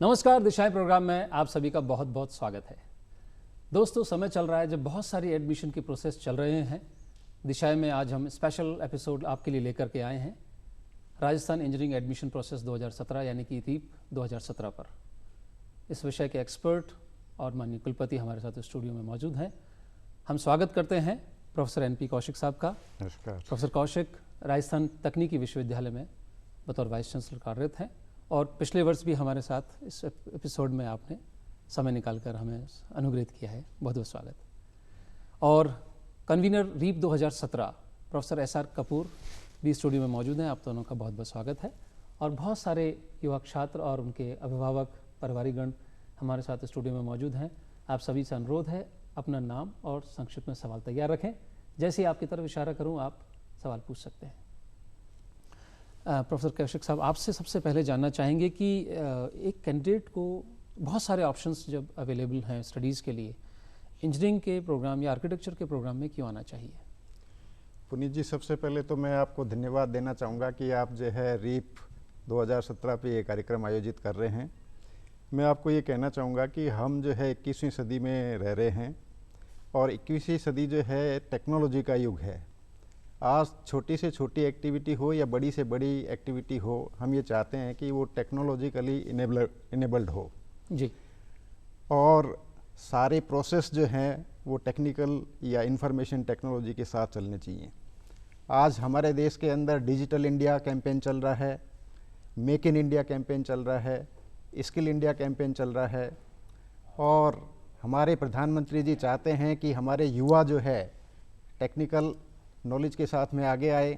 नमस्कार, दिशाएं प्रोग्राम में आप सभी का बहुत बहुत स्वागत है। दोस्तों, समय चल रहा है जब बहुत सारी एडमिशन के प्रोसेस चल रहे हैं। दिशाएं में आज हम स्पेशल एपिसोड आपके लिए लेकर के आए हैं राजस्थान इंजीनियरिंग एडमिशन प्रोसेस 2017 यानी कि रीप 2017 पर। इस विषय के एक्सपर्ट और माननीय कुलपति हमारे साथ स्टूडियो में मौजूद हैं। हम स्वागत करते हैं प्रोफेसर एनपी कौशिक साहब का। नमस्कार। प्रोफेसर कौशिक राजस्थान तकनीकी विश्वविद्यालय में बतौर वाइस चांसलर कार्यरत हैं और पिछले वर्ष भी हमारे साथ इस एपिसोड में आपने समय निकालकर हमें अनुग्रहित किया है। बहुत बहुत स्वागत। और convener REAP 2017 professor SR Kapoor भी स्टूडियो में मौजूद हैं। आप दोनों का बहुत बहुत स्वागत है। और बहुत सारे युवा छात्र और उनके अभिभावक परिवारीगण हमारे साथ स्टूडियो में मौजूद हैं। आप सभी से अनुरोध है अपना नाम और संक्षिप्त में सवाल तैयार रखें। जैसे ही आपकी तरफ इशारा करूं आप सवाल पूछ सकते हैं। प्रोफेसर कौशिक साहब, आपसे सबसे पहले जानना चाहेंगे कि एक कैंडिडेट को बहुत सारे ऑप्शंस जब अवेलेबल हैं स्टडीज़ के लिए, इंजीनियरिंग के प्रोग्राम या आर्किटेक्चर के प्रोग्राम में क्यों आना चाहिए? पुनीत जी, सबसे पहले तो मैं आपको धन्यवाद देना चाहूँगा कि आप जो है रीप 2017 पे ये कार्यक्रम आयोजित कर रहे हैं। मैं आपको ये कहना चाहूँगा कि हम जो है 21वीं सदी में रह रहे हैं और 21वीं सदी जो है टेक्नोलॉजी का युग है। आज छोटी से छोटी एक्टिविटी हो या बड़ी से बड़ी एक्टिविटी हो, हम ये चाहते हैं कि वो टेक्नोलॉजिकली इनेबल्ड हो जी। और सारे प्रोसेस जो हैं वो टेक्निकल या इंफॉर्मेशन टेक्नोलॉजी के साथ चलने चाहिए। आज हमारे देश के अंदर डिजिटल इंडिया कैंपेन चल रहा है, मेक इन इंडिया कैंपेन चल रहा है, स्किल इंडिया कैंपेन चल रहा है और हमारे प्रधानमंत्री जी चाहते हैं कि हमारे युवा जो है टेक्निकल नॉलेज के साथ में आगे आए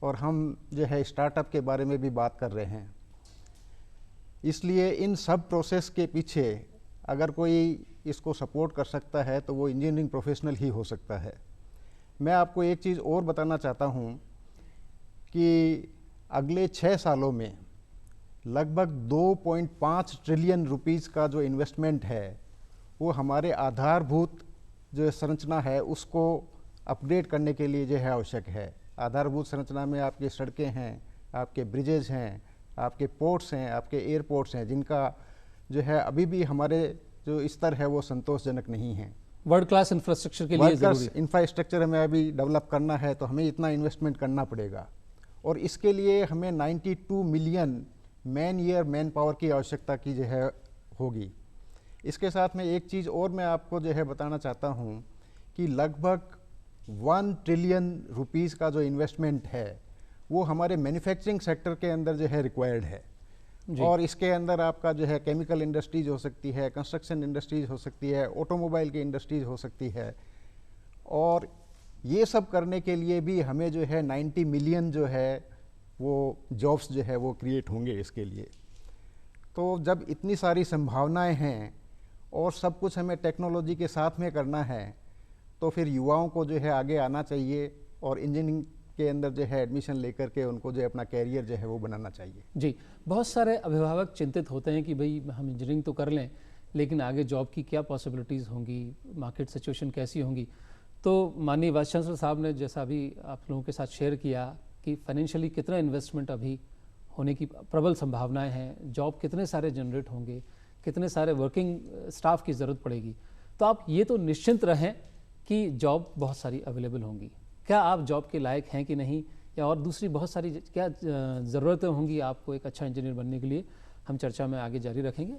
और हम जो है स्टार्टअप के बारे में भी बात कर रहे हैं। इसलिए इन सब प्रोसेस के पीछे अगर कोई इसको सपोर्ट कर सकता है तो वो इंजीनियरिंग प्रोफेशनल ही हो सकता है। मैं आपको एक चीज़ और बताना चाहता हूँ कि अगले 6 सालों में लगभग 2.5 ट्रिलियन रुपीज़ का जो इन्वेस्टमेंट है वो हमारे आधारभूत जो संरचना है उसको अपग्रेड करने के लिए जो है आवश्यक है। आधारभूत संरचना में आपकी सड़कें हैं, आपके ब्रिजेज हैं, आपके पोर्ट्स हैं, आपके एयरपोर्ट्स हैं, जिनका जो है अभी भी हमारे जो स्तर है वो संतोषजनक नहीं है। वर्ल्ड क्लास इंफ्रास्ट्रक्चर के लिए ज़रूरी इंफ्रास्ट्रक्चर हमें अभी डेवलप करना है तो हमें इतना इन्वेस्टमेंट करना पड़ेगा और इसके लिए हमें 92 million man year man power की आवश्यकता की जो है होगी। इसके साथ में एक चीज़ और मैं आपको जो है बताना चाहता हूँ कि लगभग 1 ट्रिलियन रुपीज़ का जो इन्वेस्टमेंट है वो हमारे मैन्युफैक्चरिंग सेक्टर के अंदर जो है रिक्वायर्ड है और इसके अंदर आपका जो है केमिकल इंडस्ट्रीज हो सकती है, कंस्ट्रक्शन इंडस्ट्रीज हो सकती है, ऑटोमोबाइल की इंडस्ट्रीज हो सकती है और ये सब करने के लिए भी हमें जो है 90 मिलियन जो है वो जॉब्स जो है वो क्रिएट होंगे इसके लिए। तो जब इतनी सारी संभावनाएं हैं और सब कुछ हमें टेक्नोलॉजी के साथ में करना है तो फिर युवाओं को जो है आगे आना चाहिए और इंजीनियरिंग के अंदर जो है एडमिशन लेकर के उनको जो है अपना कैरियर जो है वो बनाना चाहिए। जी। बहुत सारे अभिभावक चिंतित होते हैं कि भाई हम इंजीनियरिंग तो कर लें लेकिन आगे जॉब की क्या पॉसिबिलिटीज़ होंगी, मार्केट सिचुएशन कैसी होंगी। तो माननीय वाइस चांसलर साहब ने जैसा अभी आप लोगों के साथ शेयर किया कि फाइनेंशियली कितना इन्वेस्टमेंट अभी होने की प्रबल संभावनाएँ हैं, जॉब कितने सारे जनरेट होंगे, कितने सारे वर्किंग स्टाफ की ज़रूरत पड़ेगी। तो आप ये तो निश्चिंत रहें कि जॉब बहुत सारी अवेलेबल होंगी। क्या आप जॉब के लायक हैं कि नहीं, या और दूसरी बहुत सारी क्या ज़रूरतें होंगी आपको एक अच्छा इंजीनियर बनने के लिए, हम चर्चा में आगे जारी रखेंगे।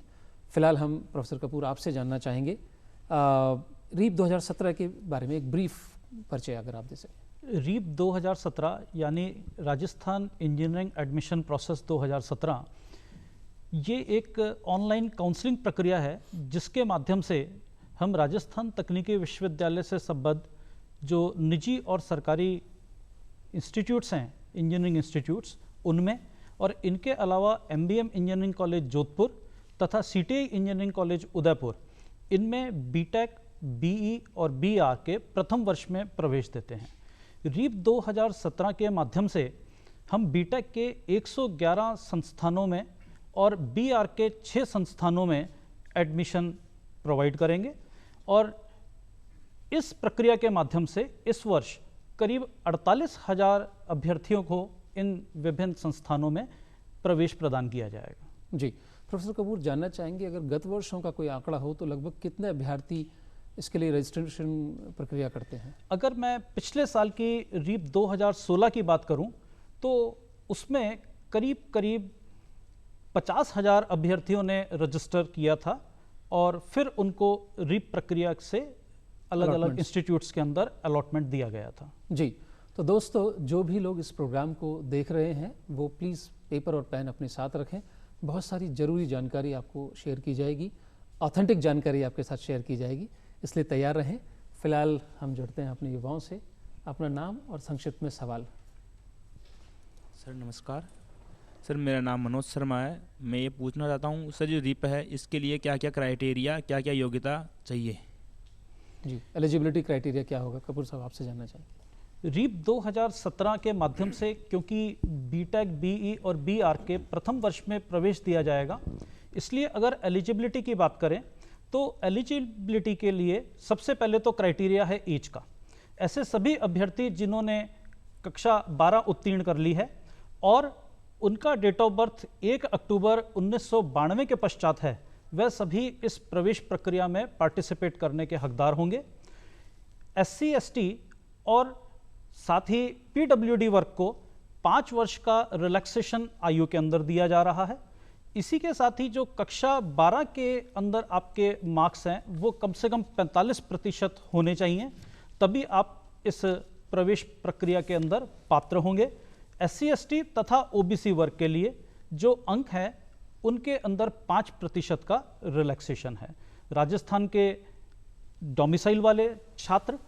फ़िलहाल हम प्रोफेसर कपूर आपसे जानना चाहेंगे रीप 2017 के बारे में एक ब्रीफ परिचय अगर आप दे सकें। रीप 2017 यानी राजस्थान इंजीनियरिंग एडमिशन प्रोसेस 2017 ये एक ऑनलाइन काउंसलिंग प्रक्रिया है जिसके माध्यम से हम राजस्थान तकनीकी विश्वविद्यालय से संबद्ध जो निजी और सरकारी इंस्टीट्यूट्स हैं, इंजीनियरिंग इंस्टीट्यूट्स, उनमें और इनके अलावा एमबीएम इंजीनियरिंग कॉलेज जोधपुर तथा सीटीआई इंजीनियरिंग कॉलेज उदयपुर, इनमें बीटेक, बीई और बीआर के प्रथम वर्ष में प्रवेश देते हैं। रीप 2017 के माध्यम से हम बीटेक के 111 संस्थानों में और BR के 6 संस्थानों में एडमिशन प्रोवाइड करेंगे। और इस प्रक्रिया के माध्यम से इस वर्ष करीब 48,000 अभ्यर्थियों को इन विभिन्न संस्थानों में प्रवेश प्रदान किया जाएगा। जी, प्रोफेसर कपूर, जानना चाहेंगे अगर गत वर्षों का कोई आंकड़ा हो तो लगभग कितने अभ्यर्थी इसके लिए रजिस्ट्रेशन प्रक्रिया करते हैं? अगर मैं पिछले साल की रीप 2016 की बात करूं तो उसमें करीब करीब 50,000 अभ्यर्थियों ने रजिस्टर किया था और फिर उनको रीप प्रक्रिया से अलग अलग इंस्टीट्यूट्स के अंदर अलॉटमेंट दिया गया था। जी, तो दोस्तों, जो भी लोग इस प्रोग्राम को देख रहे हैं वो प्लीज़ पेपर और पेन अपने साथ रखें। बहुत सारी ज़रूरी जानकारी आपको शेयर की जाएगी, ऑथेंटिक जानकारी आपके साथ शेयर की जाएगी, इसलिए तैयार रहें। फिलहाल हम जुड़ते हैं अपने युवाओं से। अपना नाम और संक्षिप्त में सवाल। सर नमस्कार। सर मेरा नाम मनोज शर्मा है। मैं ये पूछना चाहता हूँ सर, जो रिप है इसके लिए क्या क्या क्राइटेरिया, क्या क्या योग्यता चाहिए? जी, एलिजिबिलिटी क्राइटेरिया क्या होगा? कपूर साहब, आपसे जानना चाहेंगे। रीप 2017 के माध्यम से क्योंकि बीटेक, बीई और बीआर के प्रथम वर्ष में प्रवेश दिया जाएगा, इसलिए अगर एलिजिबिलिटी की बात करें तो एलिजिबिलिटी के लिए सबसे पहले तो क्राइटेरिया है एज का। ऐसे सभी अभ्यर्थी जिन्होंने कक्षा 12 उत्तीर्ण कर ली है और उनका डेट ऑफ बर्थ 1 अक्टूबर 1992 के पश्चात है, वह सभी इस प्रवेश प्रक्रिया में पार्टिसिपेट करने के हकदार होंगे। SC, ST और साथ ही PWD वर्ग को 5 वर्ष का रिलैक्सेशन आयु के अंदर दिया जा रहा है। इसी के साथ ही जो कक्षा 12 के अंदर आपके मार्क्स हैं वो कम से कम 45% होने चाहिए, तभी आप इस प्रवेश प्रक्रिया के अंदर पात्र होंगे। SC, ST तथा OBC वर्ग के लिए जो अंक हैं उनके अंदर 5% का रिलैक्सेशन है। राजस्थान के डोमिसाइल वाले छात्र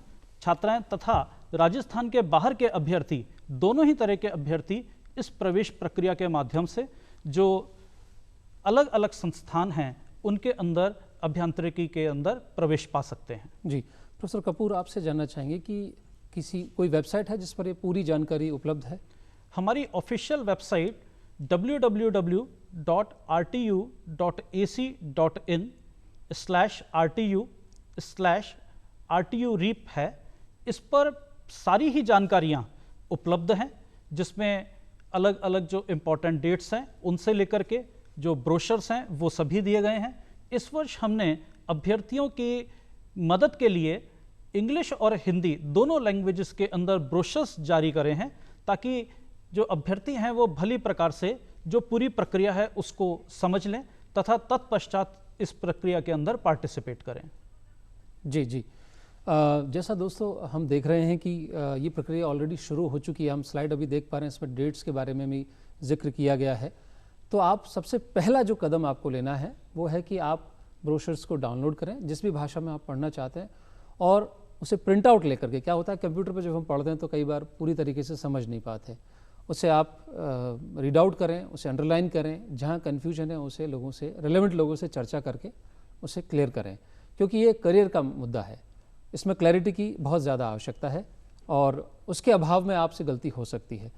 छात्राएं तथा राजस्थान के बाहर के अभ्यर्थी, दोनों ही तरह के अभ्यर्थी इस प्रवेश प्रक्रिया के माध्यम से जो अलग अलग संस्थान हैं उनके अंदर अभियांत्रिकी के अंदर प्रवेश पा सकते हैं। जी, प्रोफेसर कपूर, आपसे जानना चाहेंगे कि कोई वेबसाइट है जिस पर ये पूरी जानकारी उपलब्ध है? हमारी ऑफिशियल वेबसाइट www.rtu.ac.in/rtu/rtu-reap है। इस पर सारी ही जानकारियाँ उपलब्ध हैं, जिसमें अलग अलग जो इम्पोर्टेंट डेट्स हैं उनसे लेकर के जो ब्रोशर्स हैं वो सभी दिए गए हैं। इस वर्ष हमने अभ्यर्थियों की मदद के लिए इंग्लिश और हिंदी दोनों लैंग्वेजेस के अंदर ब्रोशर्स जारी करे हैं, ताकि जो अभ्यर्थी हैं वो भली प्रकार से जो पूरी प्रक्रिया है उसको समझ लें तथा तत्पश्चात इस प्रक्रिया के अंदर पार्टिसिपेट करें। जी जी, जैसा दोस्तों हम देख रहे हैं कि ये प्रक्रिया ऑलरेडी शुरू हो चुकी है। हम स्लाइड अभी देख पा रहे हैं, इसमें डेट्स के बारे में भी जिक्र किया गया है। तो आप सबसे पहला जो कदम आपको लेना है वो है कि आप ब्रोशर्स को डाउनलोड करें, जिस भी भाषा में आप पढ़ना चाहते हैं, और उसे प्रिंट आउट लेकर के, क्या होता है कंप्यूटर पर जब हम पढ़ते हैं तो कई बार पूरी तरीके से समझ नहीं पाते, उसे आप रीड आउट करें, उसे अंडरलाइन करें, जहाँ कन्फ्यूजन है उसे लोगों से, रेलेवेंट लोगों से चर्चा करके उसे क्लियर करें, क्योंकि ये करियर का मुद्दा है। इसमें क्लैरिटी की बहुत ज़्यादा आवश्यकता है और उसके अभाव में आपसे गलती हो सकती है।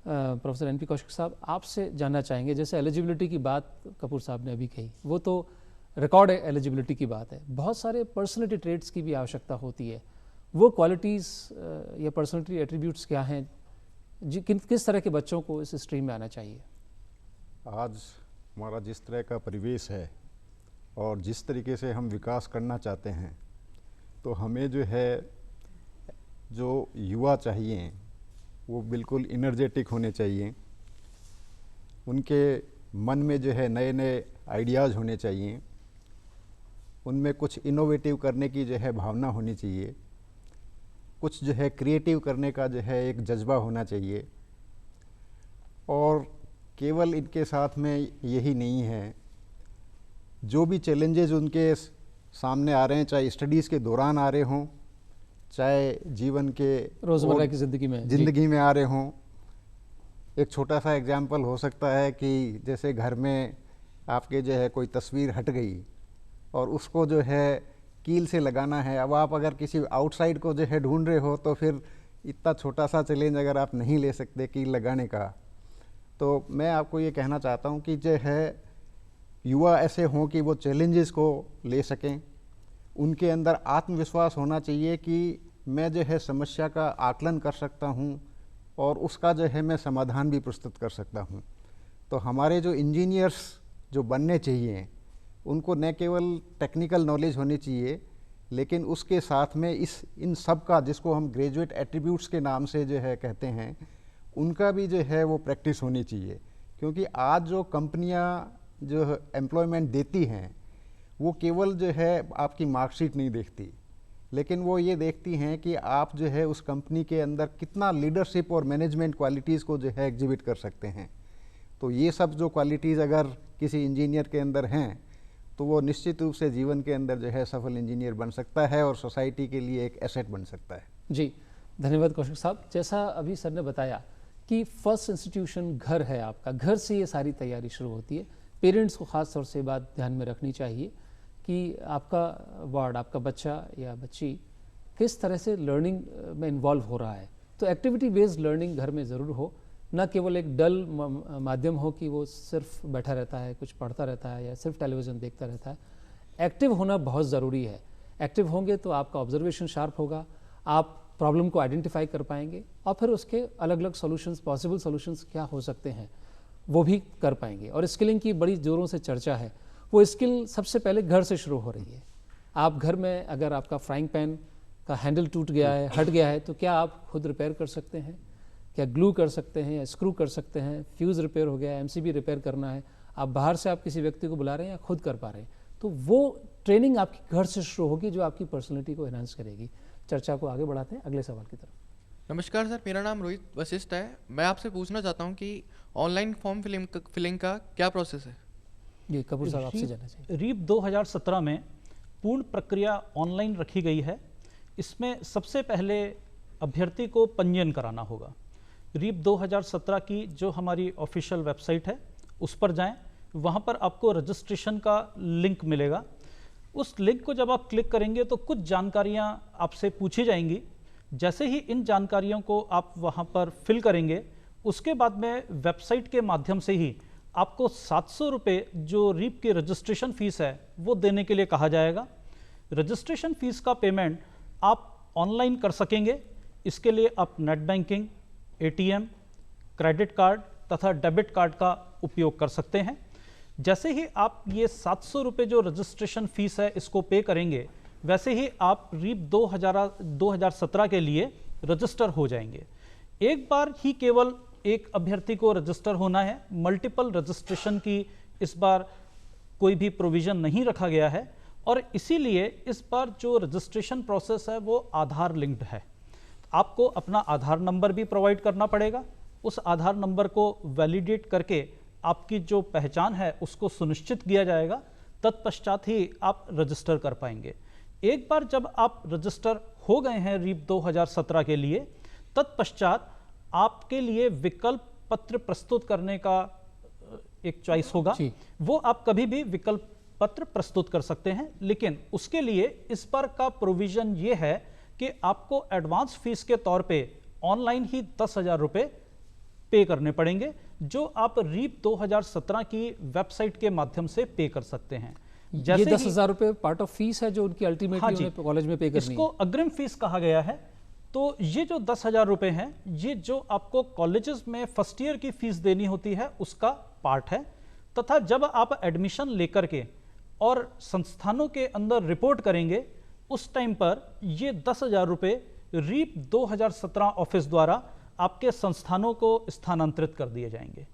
प्रोफेसर NP कौशिक साहब, आपसे जानना चाहेंगे, जैसे एलिजिबिलिटी की बात कपूर साहब ने अभी कही, वो तो रिकॉर्ड एलिजिबिलिटी की बात है, बहुत सारे पर्सनैलिटी ट्रेट्स की भी आवश्यकता होती है। वो क्वालिटीज़ या पर्सनैलिटी एट्रीब्यूट्स क्या हैं, किस तरह के बच्चों को इस स्ट्रीम में आना चाहिए? आज हमारा जिस तरह का परिवेश है और जिस तरीके से हम विकास करना चाहते हैं, तो हमें जो है जो युवा चाहिए वो बिल्कुल इनर्जेटिक होने चाहिए। उनके मन में जो है नए नए आइडियाज़ होने चाहिए, उनमें कुछ इनोवेटिव करने की जो है भावना होनी चाहिए, कुछ जो है क्रिएटिव करने का जो है एक जज्बा होना चाहिए। और केवल इनके साथ में यही नहीं है, जो भी चैलेंजेस उनके सामने आ रहे हैं, चाहे स्टडीज़ के दौरान आ रहे हों, चाहे जीवन के रोज़मर्रा की ज़िंदगी में आ रहे हों। एक छोटा सा एग्जाम्पल हो सकता है कि जैसे घर में आपके जो है कोई तस्वीर हट गई और उसको जो है कील से लगाना है। अब आप अगर किसी आउटसाइड को जो है ढूंढ रहे हो तो फिर इतना छोटा सा चैलेंज अगर आप नहीं ले सकते कील लगाने का, तो मैं आपको ये कहना चाहता हूँ कि जो है युवा ऐसे हों कि वो चैलेंजेस को ले सकें। उनके अंदर आत्मविश्वास होना चाहिए कि मैं जो है समस्या का आकलन कर सकता हूँ और उसका जो है मैं समाधान भी प्रस्तुत कर सकता हूँ। तो हमारे जो इंजीनियर्स जो बनने चाहिए उनको न केवल टेक्निकल नॉलेज होनी चाहिए, लेकिन उसके साथ में इन सब का, जिसको हम ग्रेजुएट एट्रीब्यूट्स के नाम से जो है कहते हैं, उनका भी जो है वो प्रैक्टिस होनी चाहिए। क्योंकि आज जो कंपनियां जो एम्प्लॉयमेंट देती हैं वो केवल जो है आपकी मार्कशीट नहीं देखती, लेकिन वो ये देखती हैं कि आप जो है उस कंपनी के अंदर कितना लीडरशिप और मैनेजमेंट क्वालिटीज़ को जो है एग्जिबिट कर सकते हैं। तो ये सब जो क्वालिटीज़ अगर किसी इंजीनियर के अंदर हैं तो वो निश्चित रूप से जीवन के अंदर जो है सफल इंजीनियर बन सकता है और सोसाइटी के लिए एक एसेट बन सकता है। जी, धन्यवाद कौशिक साहब। जैसा अभी सर ने बताया कि फर्स्ट इंस्टीट्यूशन घर है आपका, घर से ये सारी तैयारी शुरू होती है। पेरेंट्स को ख़ास तौर से बात ध्यान में रखनी चाहिए कि आपका वार्ड, आपका बच्चा या बच्ची किस तरह से लर्निंग में इन्वॉल्व हो रहा है। तो एक्टिविटी बेस्ड लर्निंग घर में ज़रूर हो, न केवल एक डल माध्यम हो कि वो सिर्फ बैठा रहता है, कुछ पढ़ता रहता है या सिर्फ टेलीविज़न देखता रहता है। एक्टिव होना बहुत ज़रूरी है। एक्टिव होंगे तो आपका ऑब्जर्वेशन शार्प होगा, आप प्रॉब्लम को आइडेंटिफाई कर पाएंगे और फिर उसके अलग अलग सॉल्यूशंस, पॉसिबल सॉल्यूशंस क्या हो सकते हैं वो भी कर पाएंगे। और स्किलिंग की बड़ी ज़ोरों से चर्चा है। वो स्किल सबसे पहले घर से शुरू हो रही है। आप घर में अगर आपका फ्राइंग पैन का हैंडल टूट गया है, हट गया है, तो क्या आप खुद रिपेयर कर सकते हैं? क्या ग्लू कर सकते हैं या स्क्रू कर सकते हैं? फ्यूज़ रिपेयर हो गया, एमसीबी रिपेयर करना है, आप बाहर से आप किसी व्यक्ति को बुला रहे हैं या खुद कर पा रहे हैं, तो वो ट्रेनिंग आपकी घर से शुरू होगी जो आपकी पर्सनैलिटी को एनहांस करेगी। चर्चा को आगे बढ़ाते हैं अगले सवाल की तरफ। नमस्कार सर, मेरा नाम रोहित वशिष्ठ है। मैं आपसे पूछना चाहता हूं कि ऑनलाइन फॉर्म फिलिंग का क्या प्रोसेस है? ये कपूर साहब आपसे जानना चाहिए। रीप 2017 में पूर्ण प्रक्रिया ऑनलाइन रखी गई है। इसमें सबसे पहले अभ्यर्थी को पंजीयन कराना होगा। रीप 2017 की जो हमारी ऑफिशियल वेबसाइट है उस पर जाएं, वहाँ पर आपको रजिस्ट्रेशन का लिंक मिलेगा। उस लिंक को जब आप क्लिक करेंगे तो कुछ जानकारियाँ आपसे पूछी जाएंगी। जैसे ही इन जानकारियों को आप वहाँ पर फिल करेंगे, उसके बाद में वेबसाइट के माध्यम से ही आपको 700 रुपये जो रीप की रजिस्ट्रेशन फ़ीस है वो देने के लिए कहा जाएगा। रजिस्ट्रेशन फ़ीस का पेमेंट आप ऑनलाइन कर सकेंगे। इसके लिए आप net banking, ATM, credit card तथा डेबिट कार्ड का उपयोग कर सकते हैं। जैसे ही आप ये 700 रुपये जो रजिस्ट्रेशन फ़ीस है इसको पे करेंगे, वैसे ही आप रीप 2017 के लिए रजिस्टर हो जाएंगे। एक बार ही केवल एक अभ्यर्थी को रजिस्टर होना है, मल्टीपल रजिस्ट्रेशन की इस बार कोई भी प्रोविज़न नहीं रखा गया है और इसीलिए इस बार जो रजिस्ट्रेशन प्रोसेस है वो आधार लिंक्ड है। आपको अपना आधार नंबर भी प्रोवाइड करना पड़ेगा। उस आधार नंबर को वैलिडेट करके आपकी जो पहचान है उसको सुनिश्चित किया जाएगा, तत्पश्चात ही आप रजिस्टर कर पाएंगे। एक बार जब आप रजिस्टर हो गए हैं रीप 2017 के लिए, तत्पश्चात आपके लिए विकल्प पत्र प्रस्तुत करने का एक चॉइस होगा। वो आप कभी भी विकल्प पत्र प्रस्तुत कर सकते हैं, लेकिन उसके लिए इस बार का प्रोविजन ये है कि आपको एडवांस फीस के तौर पे ऑनलाइन ही 10,000 रुपये पे करने पड़ेंगे, जो आप रीप 2017 की वेबसाइट के माध्यम से पे कर सकते हैं। ये 10,000 रुपये पार्ट ऑफ फीस है जो उनकी अल्टीमेटली कॉलेज में पे करनी है। इसको अग्रिम फीस कहा गया है। तो ये जो 10,000 रुपये हैं, ये जो आपको कॉलेजेस में फर्स्ट ईयर की फीस देनी होती है उसका पार्ट है, तथा जब आप एडमिशन लेकर के और संस्थानों के अंदर रिपोर्ट करेंगे उस टाइम पर ये 10,000 रुपये रीप 2017 ऑफिस द्वारा आपके संस्थानों को स्थानांतरित कर दिए जाएंगे।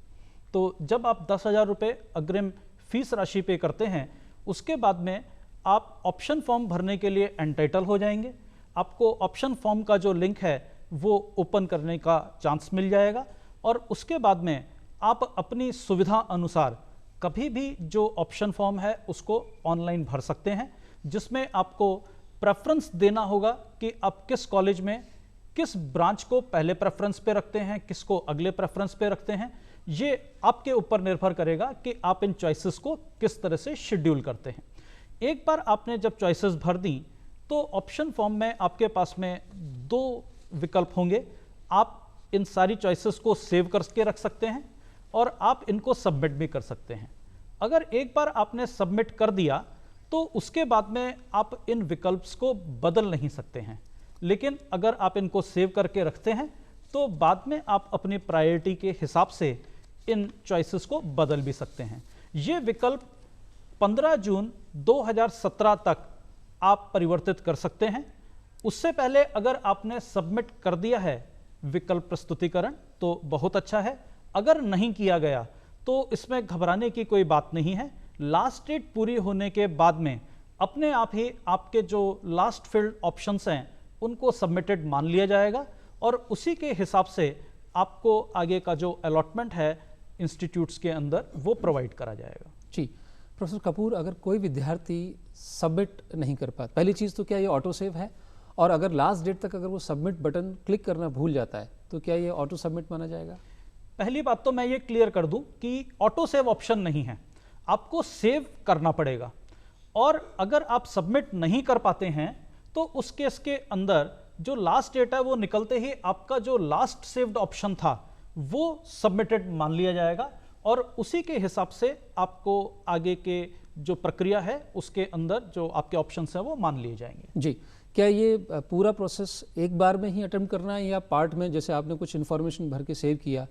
तो जब आप 10,000 रुपये अग्रिम फीस राशि पे करते हैं, उसके बाद में आप ऑप्शन फॉर्म भरने के लिए एंटाइटल हो जाएंगे। आपको ऑप्शन फॉर्म का जो लिंक है वो ओपन करने का चांस मिल जाएगा और उसके बाद में आप अपनी सुविधा अनुसार कभी भी जो ऑप्शन फॉर्म है उसको ऑनलाइन भर सकते हैं, जिसमें आपको प्रेफरेंस देना होगा कि आप किस कॉलेज में किस ब्रांच को पहले प्रेफरेंस पे रखते हैं, किसको अगले प्रेफरेंस पे रखते हैं। ये आपके ऊपर निर्भर करेगा कि आप इन चॉइसेस को किस तरह से शेड्यूल करते हैं। एक बार आपने जब चॉइसेस भर दी तो ऑप्शन फॉर्म में आपके पास में 2 विकल्प होंगे। आप इन सारी चॉइसेस को सेव करके रख सकते हैं और आप इनको सबमिट भी कर सकते हैं। अगर एक बार आपने सबमिट कर दिया तो उसके बाद में आप इन विकल्प्स को बदल नहीं सकते हैं, लेकिन अगर आप इनको सेव करके रखते हैं तो बाद में आप अपनी प्रायोरिटी के हिसाब से इन चॉइसेस को बदल भी सकते हैं। ये विकल्प 15 जून 2017 तक आप परिवर्तित कर सकते हैं। उससे पहले अगर आपने सबमिट कर दिया है विकल्प प्रस्तुतिकरण तो बहुत अच्छा है, अगर नहीं किया गया तो इसमें घबराने की कोई बात नहीं है। लास्ट डेट पूरी होने के बाद में अपने आप ही आपके जो लास्ट फील्ड ऑप्शंस हैं उनको सबमिटेड मान लिया जाएगा और उसी के हिसाब से आपको आगे का जो अलॉटमेंट है इंस्टीट्यूट्स के अंदर वो प्रोवाइड करा जाएगा। जी प्रोफेसर कपूर, अगर कोई विद्यार्थी सबमिट नहीं कर पाता, पहली चीज़ तो क्या ये ऑटो सेव है, और अगर लास्ट डेट तक अगर वो सबमिट बटन क्लिक करना भूल जाता है तो क्या ये ऑटो सबमिट माना जाएगा? पहली बात तो मैं ये क्लियर कर दूं कि ऑटो सेव ऑप्शन नहीं है, आपको सेव करना पड़ेगा। और अगर आप सबमिट नहीं कर पाते हैं तो उस केस के अंदर जो लास्ट डेट है वो निकलते ही आपका जो लास्ट सेव्ड ऑप्शन था वो सबमिटेड मान लिया जाएगा और उसी के हिसाब से आपको आगे के जो प्रक्रिया है उसके अंदर जो आपके ऑप्शंस हैं वो मान लिए जाएंगे। जी, क्या ये पूरा प्रोसेस एक बार में ही अटेम्प्ट करना है या पार्ट में, जैसे आपने कुछ इन्फॉर्मेशन भर के सेव किया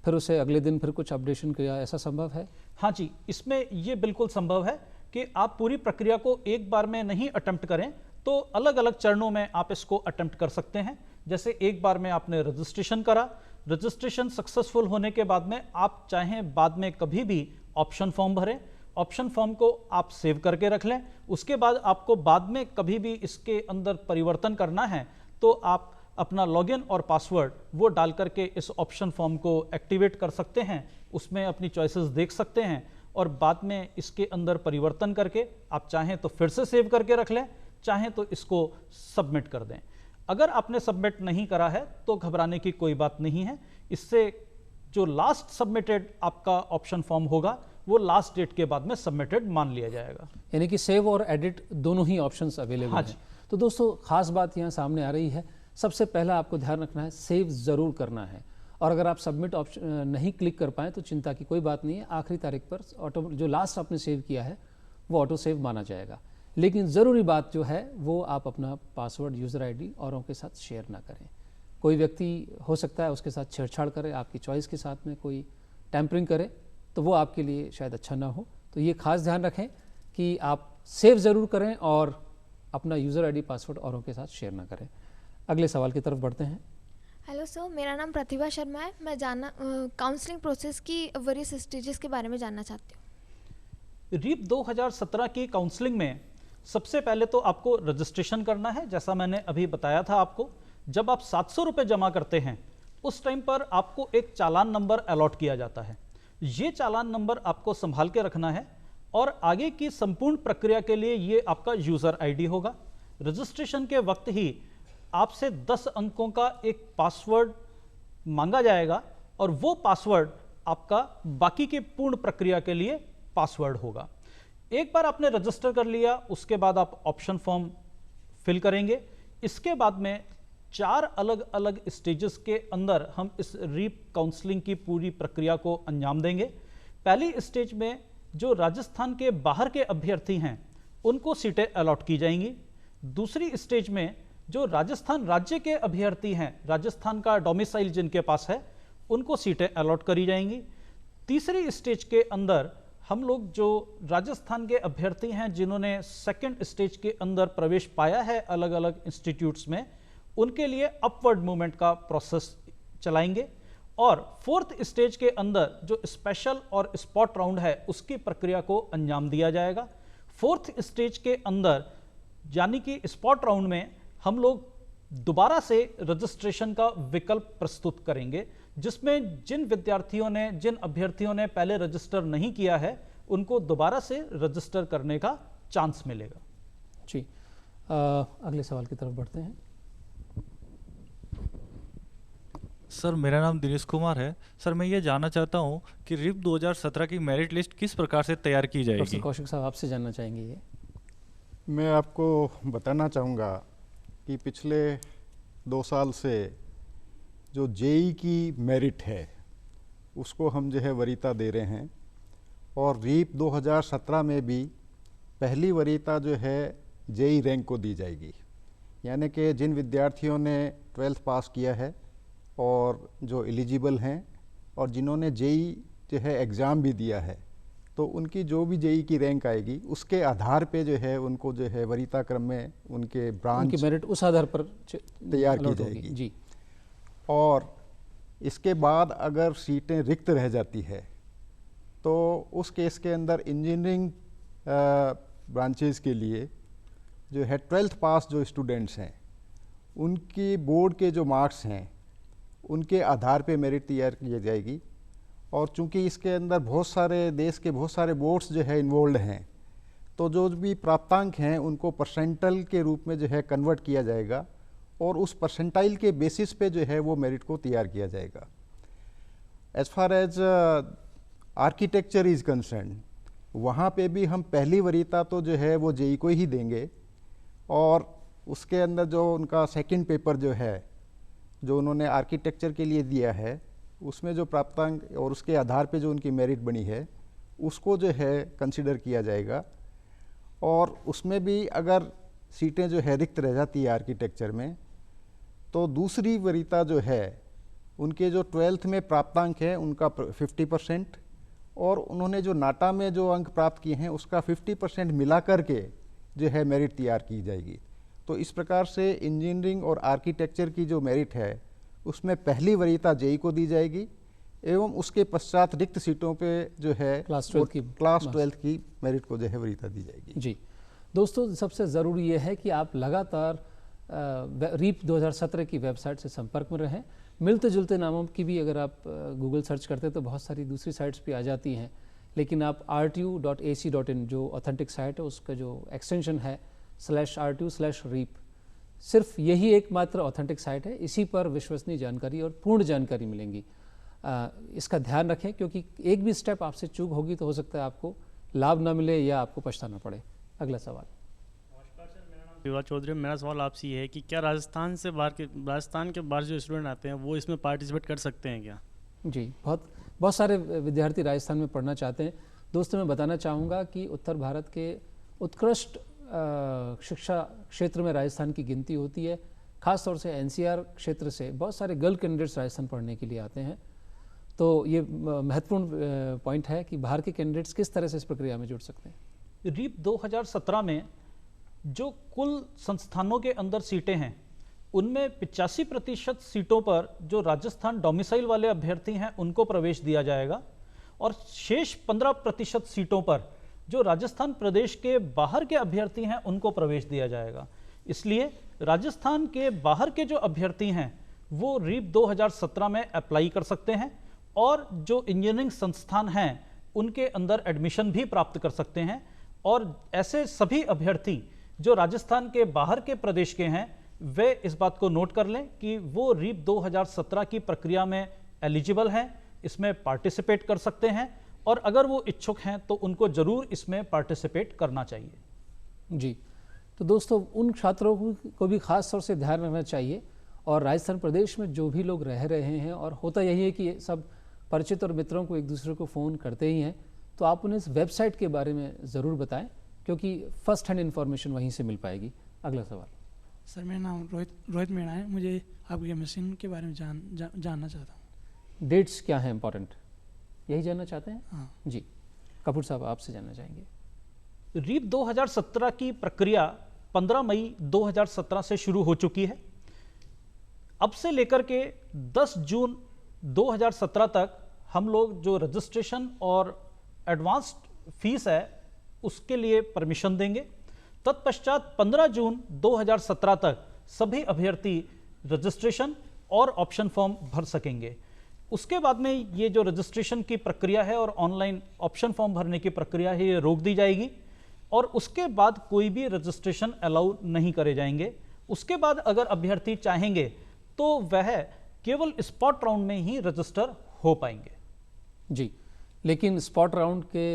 फिर उसे अगले दिन फिर कुछ अपडेशन किया, ऐसा संभव है? हाँ जी, इसमें ये बिल्कुल संभव है कि आप पूरी प्रक्रिया को एक बार में नहीं अटेम्प्ट करें तो अलग अलग चरणों में आप इसको अटेम्प्ट कर सकते हैं। जैसे एक बार में आपने रजिस्ट्रेशन करा, रजिस्ट्रेशन सक्सेसफुल होने के बाद में आप चाहें बाद में कभी भी ऑप्शन फॉर्म भरें, ऑप्शन फॉर्म को आप सेव करके रख लें। उसके बाद आपको बाद में कभी भी इसके अंदर परिवर्तन करना है तो आप अपना लॉगिन और पासवर्ड वो डाल करके इस ऑप्शन फॉर्म को एक्टिवेट कर सकते हैं, उसमें अपनी चॉइसेस देख सकते हैं और बाद में इसके अंदर परिवर्तन करके आप चाहें तो फिर से सेव करके रख लें, चाहें तो इसको सबमिट कर दें। अगर आपने सबमिट नहीं करा है तो घबराने की कोई बात नहीं है, इससे जो लास्ट सबमिटेड आपका ऑप्शन फॉर्म होगा वो लास्ट डेट के बाद में सबमिटेड मान लिया जाएगा। यानी कि सेव और एडिट दोनों ही ऑप्शंस अवेलेबल हैं। तो दोस्तों खास बात यहाँ सामने आ रही है, सबसे पहला आपको ध्यान रखना है सेव ज़रूर करना है, और अगर आप सबमिट ऑप्शन नहीं क्लिक कर पाएँ तो चिंता की कोई बात नहीं है, आखिरी तारीख पर ऑटो जो लास्ट आपने सेव किया है वो ऑटो सेव माना जाएगा। लेकिन ज़रूरी बात जो है वो आप अपना पासवर्ड, यूज़र आईडी औरों के साथ शेयर ना करें। कोई व्यक्ति हो सकता है उसके साथ छेड़छाड़ करे, आपकी चॉइस के साथ में कोई टैम्परिंग करे तो वो आपके लिए शायद अच्छा ना हो। तो ये खास ध्यान रखें कि आप सेव ज़रूर करें और अपना यूज़र आईडी, पासवर्ड औरों के साथ शेयर ना करें। अगले सवाल की तरफ बढ़ते हैं। हेलो सर, मेरा नाम प्रतिभा शर्मा है। मैं काउंसलिंग प्रोसेस की वेरियस स्टेजेस के बारे में जानना चाहती हूँ। रीप 2017 की काउंसलिंग में सबसे पहले तो आपको रजिस्ट्रेशन करना है। जैसा मैंने अभी बताया था आपको, जब आप 700 रुपये जमा करते हैं उस टाइम पर आपको एक चालान नंबर अलॉट किया जाता है। ये चालान नंबर आपको संभाल के रखना है और आगे की संपूर्ण प्रक्रिया के लिए ये आपका यूज़र आईडी होगा। रजिस्ट्रेशन के वक्त ही आपसे 10 अंकों का एक पासवर्ड मांगा जाएगा और वो पासवर्ड आपका बाकी की पूर्ण प्रक्रिया के लिए पासवर्ड होगा। एक बार आपने रजिस्टर कर लिया उसके बाद आप ऑप्शन फॉर्म फिल करेंगे। इसके बाद में 4 अलग अलग स्टेजेस के अंदर हम इस रीप काउंसलिंग की पूरी प्रक्रिया को अंजाम देंगे। पहली स्टेज में जो राजस्थान के बाहर के अभ्यर्थी हैं उनको सीटें अलॉट की जाएंगी। दूसरी स्टेज में जो राजस्थान राज्य के अभ्यर्थी हैं, राजस्थान का डोमिसाइल जिनके पास है, उनको सीटें अलॉट करी जाएंगी। तीसरी स्टेज के अंदर हम लोग जो राजस्थान के अभ्यर्थी हैं जिन्होंने सेकंड स्टेज के अंदर प्रवेश पाया है अलग अलग इंस्टीट्यूट्स में, उनके लिए अपवर्ड मूवमेंट का प्रोसेस चलाएंगे। और फोर्थ स्टेज के अंदर जो स्पेशल और स्पॉट राउंड है उसकी प्रक्रिया को अंजाम दिया जाएगा। फोर्थ स्टेज के अंदर यानी कि स्पॉट राउंड में हम लोग दोबारा से रजिस्ट्रेशन का विकल्प प्रस्तुत करेंगे, जिसमें जिन अभ्यर्थियों ने पहले रजिस्टर नहीं किया है उनको दोबारा से रजिस्टर करने का चांस मिलेगा। जी, अगले सवाल की तरफ बढ़ते हैं। सर, मेरा नाम दिनेश कुमार है। सर, मैं ये जानना चाहता हूँ कि रिप 2017 की मेरिट लिस्ट किस प्रकार से तैयार की जाएगी? प्रोफेसर कौशिक साहब आपसे जानना चाहेंगे ये। मैं आपको बताना चाहूँगा कि पिछले 2 साल से जो जेई की मेरिट है उसको हम जो है वरीयता दे रहे हैं और रीप 2017 में भी पहली वरीयता जो है जेई रैंक को दी जाएगी, यानी कि जिन विद्यार्थियों ने 12th पास किया है और जो एलिजिबल हैं और जिन्होंने जेई जो है एग्ज़ाम भी दिया है, तो उनकी जो भी जेई की रैंक आएगी उसके आधार पे जो है उनको जो है वरीयता क्रम में उनके ब्रांच उनकी मेरिट उस आधार पर तैयार की allot होगी। जाएगी। जी। और इसके बाद अगर सीटें रिक्त रह जाती है तो उस केस के अंदर इंजीनियरिंग ब्रांचेस के लिए जो है 12th पास जो स्टूडेंट्स हैं उनकी बोर्ड के जो मार्क्स हैं उनके आधार पे मेरिट तैयार की जाएगी। और चूंकि इसके अंदर बहुत सारे देश के बहुत सारे बोर्ड्स जो है इन्वॉल्व हैं, तो जो भी प्राप्तांक हैं उनको परसेंटाइल के रूप में जो है कन्वर्ट किया जाएगा और उस परसेंटाइल के बेसिस पे जो है वो मेरिट को तैयार किया जाएगा। As far as architecture is concern, वहाँ पे भी हम पहली वरीयता तो जो है वो जेई को ही देंगे और उसके अंदर जो उनका सेकंड पेपर जो है जो उन्होंने आर्किटेक्चर के लिए दिया है उसमें जो प्राप्तांक और उसके आधार पे जो उनकी मेरिट बनी है उसको जो है कंसिडर किया जाएगा। और उसमें भी अगर सीटें जो है रिक्त रह जाती है आर्किटेक्चर में, तो दूसरी वरीयता जो है उनके जो 12th में प्राप्तांक है उनका 50% और उन्होंने जो नाटा में जो अंक प्राप्त किए हैं उसका 50% मिला करके जो है मेरिट तैयार की जाएगी। तो इस प्रकार से इंजीनियरिंग और आर्किटेक्चर की जो मेरिट है उसमें पहली वरीयता जेई को दी जाएगी एवं उसके पश्चात रिक्त सीटों पे जो है क्लास 12 की मेरिट को जो है वरीयता दी जाएगी। जी दोस्तों, सबसे ज़रूरी ये है कि आप लगातार रीप 2017 की वेबसाइट से संपर्क में रहें। मिलते जुलते नामों की भी अगर आप गूगल सर्च करते हैं तो बहुत सारी दूसरी साइट्स भी आ जाती हैं, लेकिन आप rtu.ac.in जो ऑथेंटिक साइट है उसका जो एक्सटेंशन है /rtu/reap, सिर्फ यही एकमात्र ऑथेंटिक साइट है। इसी पर विश्वसनीय जानकारी और पूर्ण जानकारी मिलेंगी। इसका ध्यान रखें क्योंकि एक भी स्टेप आपसे चूक होगी तो हो सकता है आपको लाभ ना मिले या आपको पछताना पड़े। अगला सवाल। नमस्कार सर, मेरा नाम शिवराज चौधरी। मेरा सवाल आपसे ये है कि क्या राजस्थान के बाहर जो स्टूडेंट आते हैं वो इसमें पार्टिसिपेट कर सकते हैं क्या? जी, बहुत सारे विद्यार्थी राजस्थान में पढ़ना चाहते हैं। दोस्तों, मैं बताना चाहूँगा कि उत्तर भारत के उत्कृष्ट शिक्षा क्षेत्र में राजस्थान की गिनती होती है। ख़ास तौर से एनसीआर क्षेत्र से बहुत सारे गर्ल कैंडिडेट्स राजस्थान पढ़ने के लिए आते हैं। तो ये महत्वपूर्ण पॉइंट है कि बाहर के कैंडिडेट्स किस तरह से इस प्रक्रिया में जुड़ सकते हैं। रीप 2017 में जो कुल संस्थानों के अंदर सीटें हैं उनमें 85% सीटों पर जो राजस्थान डोमिसाइल वाले अभ्यर्थी हैं उनको प्रवेश दिया जाएगा और शेष 15% सीटों पर जो राजस्थान प्रदेश के बाहर के अभ्यर्थी हैं उनको प्रवेश दिया जाएगा। इसलिए राजस्थान के बाहर के जो अभ्यर्थी हैं वो रीप 2017 में अप्लाई कर सकते हैं और जो इंजीनियरिंग संस्थान हैं उनके अंदर एडमिशन भी प्राप्त कर सकते हैं। और ऐसे सभी अभ्यर्थी जो राजस्थान के बाहर के प्रदेश के हैं वे इस बात को नोट कर लें कि वो रीप 2017 की प्रक्रिया में एलिजिबल हैं, इसमें पार्टिसिपेट कर सकते हैं और अगर वो इच्छुक हैं तो उनको जरूर इसमें पार्टिसिपेट करना चाहिए। जी, तो दोस्तों उन छात्रों को भी खास तौर से ध्यान रखना चाहिए। और राजस्थान प्रदेश में जो भी लोग रह रहे हैं, और होता यही है कि सब परिचित और मित्रों को एक दूसरे को फ़ोन करते ही हैं, तो आप उन्हें इस वेबसाइट के बारे में ज़रूर बताएं क्योंकि फर्स्ट हैंड इन्फॉर्मेशन वहीं से मिल पाएगी। अगला सवाल। सर, मेरा नाम रोहित मीणा है। मुझे आपके मशीन के बारे में जानना चाहता हूँ। डेट्स क्या हैं इंपॉर्टेंट, यही जानना चाहते हैं? हाँ जी, कपूर साहब आपसे जानना चाहेंगे। रीप 2017 की प्रक्रिया 15 मई 2017 से शुरू हो चुकी है। अब से लेकर के 10 जून 2017 तक हम लोग जो रजिस्ट्रेशन और एडवांस्ड फीस है उसके लिए परमिशन देंगे। तत्पश्चात 15 जून 2017 तक सभी अभ्यर्थी रजिस्ट्रेशन और ऑप्शन फॉर्म भर सकेंगे। उसके बाद में ये जो रजिस्ट्रेशन की प्रक्रिया है और ऑनलाइन ऑप्शन फॉर्म भरने की प्रक्रिया है ये रोक दी जाएगी और उसके बाद कोई भी रजिस्ट्रेशन अलाउ नहीं करे जाएंगे। उसके बाद अगर अभ्यर्थी चाहेंगे तो वह केवल स्पॉट राउंड में ही रजिस्टर हो पाएंगे। जी, लेकिन स्पॉट राउंड के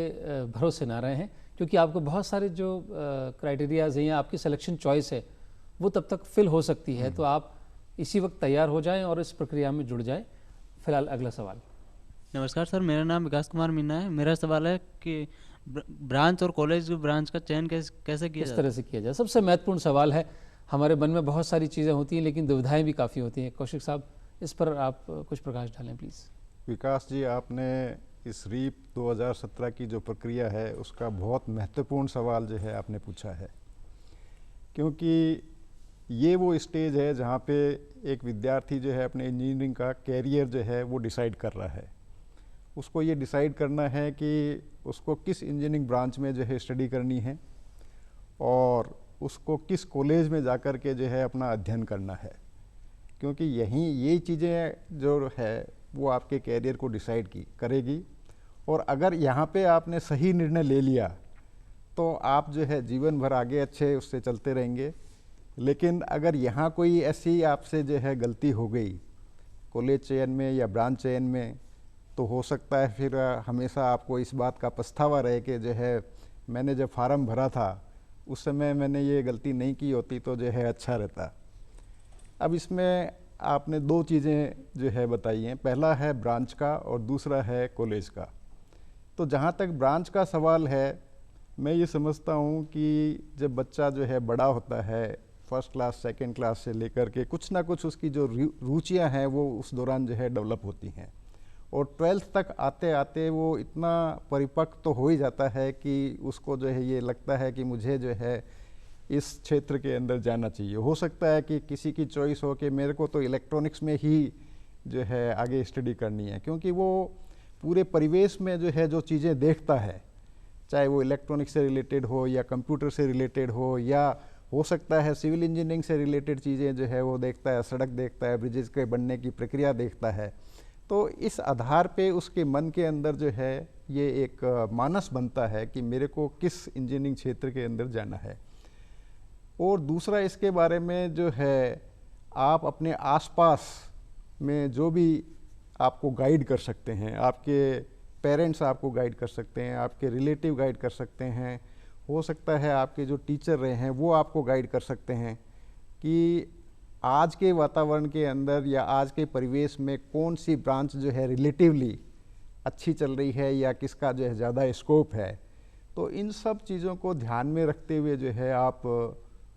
भरोसे ना रहे हैं क्योंकि आपको बहुत सारे जो क्राइटेरियाज हैं या आपकी सिलेक्शन चॉइस है वो तब तक फिल हो सकती है। तो आप इसी वक्त तैयार हो जाएं और इस प्रक्रिया में जुड़ जाएं। फिलहाल अगला सवाल। नमस्कार सर, मेरा नाम विकास कुमार मीना है। मेरा सवाल है कि ब्रांच और कॉलेज ब्रांच का चयन कैसे किया किस जाता तरह से किया जाए? सबसे महत्वपूर्ण सवाल है। हमारे मन में बहुत सारी चीज़ें होती हैं लेकिन दुविधाएं भी काफ़ी होती हैं। कौशिक साहब, इस पर आप कुछ प्रकाश डालें प्लीज़। विकास जी, आपने इस रीप 2017 की जो प्रक्रिया है उसका बहुत महत्वपूर्ण सवाल जो है आपने पूछा है, क्योंकि ये वो स्टेज है जहाँ पे एक विद्यार्थी जो है अपने इंजीनियरिंग का कैरियर जो है वो डिसाइड कर रहा है। उसको ये डिसाइड करना है कि उसको किस इंजीनियरिंग ब्रांच में जो है स्टडी करनी है और उसको किस कॉलेज में जाकर के जो है अपना अध्ययन करना है, क्योंकि यही ये चीज़ें जो है वो आपके कैरियर को डिसाइड करेगी। और अगर यहाँ पे आपने सही निर्णय ले लिया तो आप जो है जीवन भर आगे अच्छे उससे चलते रहेंगे। लेकिन अगर यहाँ कोई ऐसी आपसे जो है गलती हो गई कॉलेज चयन में या ब्रांच चयन में, तो हो सकता है फिर हमेशा आपको इस बात का पछतावा रहे कि जो है मैंने जब फार्म भरा था उस समय मैंने ये गलती नहीं की होती तो जो है अच्छा रहता। अब इसमें आपने दो चीज़ें जो है बताई हैं, पहला है ब्रांच का और दूसरा है कॉलेज का। तो जहाँ तक ब्रांच का सवाल है, मैं ये समझता हूँ कि जब बच्चा जो है बड़ा होता है, फर्स्ट क्लास सेकंड क्लास से लेकर के कुछ ना कुछ उसकी जो रुचियाँ हैं वो उस दौरान जो है डेवलप होती हैं, और 12th तक आते आते वो इतना परिपक्व तो हो ही जाता है कि उसको जो है ये लगता है कि मुझे जो है इस क्षेत्र के अंदर जाना चाहिए। हो सकता है कि किसी की चॉइस हो कि मेरे को तो इलेक्ट्रॉनिक्स में ही जो है आगे स्टडी करनी है, क्योंकि वो पूरे परिवेश में जो है जो चीज़ें देखता है, चाहे वो इलेक्ट्रॉनिक्स से रिलेटेड हो या कंप्यूटर से रिलेटेड हो या हो सकता है सिविल इंजीनियरिंग से रिलेटेड चीज़ें जो है वो देखता है, सड़क देखता है, ब्रिजेज के बनने की प्रक्रिया देखता है। तो इस आधार पे उसके मन के अंदर जो है ये एक मानस बनता है कि मेरे को किस इंजीनियरिंग क्षेत्र के अंदर जाना है। और दूसरा इसके बारे में जो है आप अपने आसपास में जो भी आपको गाइड कर सकते हैं, आपके पेरेंट्स आपको गाइड कर सकते हैं, आपके रिलेटिव गाइड कर सकते हैं, हो सकता है आपके जो टीचर रहे हैं वो आपको गाइड कर सकते हैं कि आज के वातावरण के अंदर या आज के परिवेश में कौन सी ब्रांच जो है रिलेटिवली अच्छी चल रही है या किसका जो है ज़्यादा स्कोप है। तो इन सब चीज़ों को ध्यान में रखते हुए जो है आप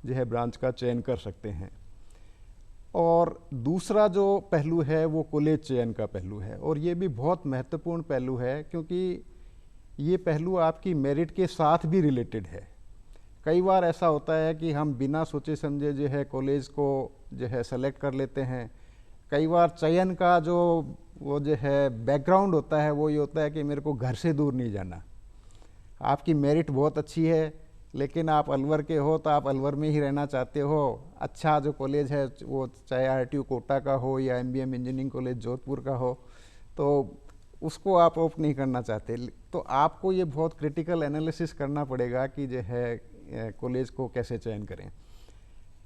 जो है ब्रांच का चयन कर सकते हैं। और दूसरा जो पहलू है वो कॉलेज चयन का पहलू है, और ये भी बहुत महत्वपूर्ण पहलू है क्योंकि ये पहलू आपकी मेरिट के साथ भी रिलेटेड है। कई बार ऐसा होता है कि हम बिना सोचे समझे जो है कॉलेज को जो है सेलेक्ट कर लेते हैं। कई बार चयन का जो वो जो है बैकग्राउंड होता है वो ये होता है कि मेरे को घर से दूर नहीं जाना। आपकी मेरिट बहुत अच्छी है लेकिन आप अलवर के हो तो आप अलवर में ही रहना चाहते हो। अच्छा जो कॉलेज है वो चाहे RTU कोटा का हो या MBM इंजीनियरिंग कॉलेज जोधपुर का हो, तो उसको आप ऑप्ट नहीं करना चाहते। तो आपको ये बहुत क्रिटिकल एनालिसिस करना पड़ेगा कि जो है कॉलेज को कैसे चयन करें।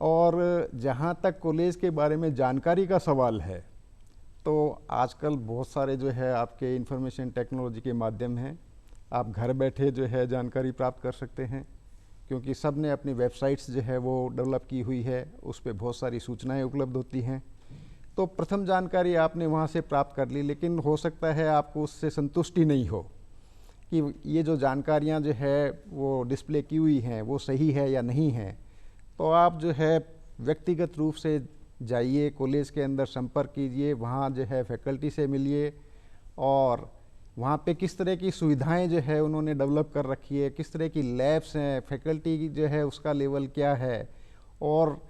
और जहाँ तक कॉलेज के बारे में जानकारी का सवाल है, तो आजकल बहुत सारे जो है आपके इंफॉर्मेशन टेक्नोलॉजी के माध्यम हैं, आप घर बैठे जो है जानकारी प्राप्त कर सकते हैं, क्योंकि सब ने अपनी वेबसाइट्स जो है वो डेवलप की हुई है, उस पर बहुत सारी सूचनाएं उपलब्ध होती हैं। तो प्रथम जानकारी आपने वहाँ से प्राप्त कर ली, लेकिन हो सकता है आपको उससे संतुष्टि नहीं हो कि ये जो जानकारियाँ जो है वो डिस्प्ले की हुई हैं वो सही है या नहीं है। तो आप जो है व्यक्तिगत रूप से जाइए, कॉलेज के अंदर संपर्क कीजिए, वहाँ जो है फैकल्टी से मिलिए और वहाँ पे किस तरह की सुविधाएं जो है उन्होंने डेवलप कर रखी है, किस तरह की लैब्स हैं, फैकल्टी की जो है उसका लेवल क्या है, और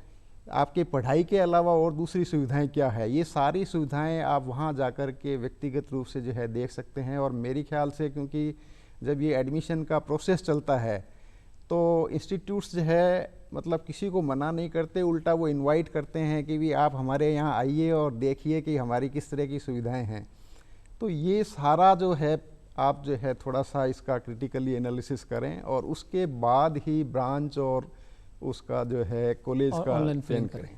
आपके पढ़ाई के अलावा और दूसरी सुविधाएं क्या है, ये सारी सुविधाएं आप वहाँ जाकर के व्यक्तिगत रूप से जो है देख सकते हैं। और मेरे ख्याल से क्योंकि जब ये एडमिशन का प्रोसेस चलता है तो इंस्टीट्यूट्स जो है मतलब किसी को मना नहीं करते, उल्टा वो इनवाइट करते हैं कि भी आप हमारे यहाँ आइए और देखिए कि हमारी किस तरह की सुविधाएं हैं। तो ये सारा जो है आप जो है थोड़ा सा इसका क्रिटिकली एनालिसिस करें और उसके बाद ही ब्रांच और उसका जो है कॉलेज का चयन करें।